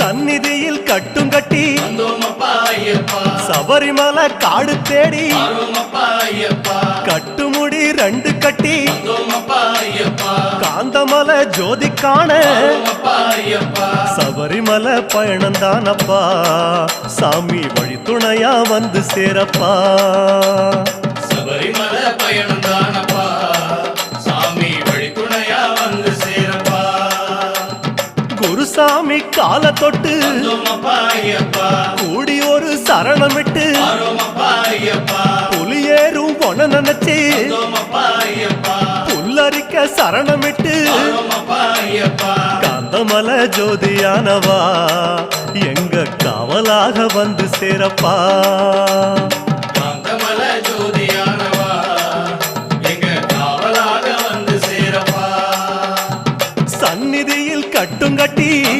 சந்நிதியில் கட்டும் கட்டி சபரிமலை காடு தேடி கட்டுமுடி 2 கட்டி காந்தமலை ஜோதி காண சபரிமலை பயணந்தானப்பா சாமி வழி துணையா வந்து சேரப்பா சபரிமலை பயணந்தானப்பா சாமி வழி துணையா வந்து சேரப்பா குருசாமி கால தொட்டு கூடி ஒரு சரணமிட்டு புலியேறும் பொன நினைச்சு புல்லரிக்க சரணமிட்டு காந்தமலை ஜோதியானவா எங்க காவலாக வந்து சேரப்பா காந்தமலை ஜோதியானவா எங்க காவலாக வந்து சேரப்பா சந்நிதியில் கட்டும் கட்டி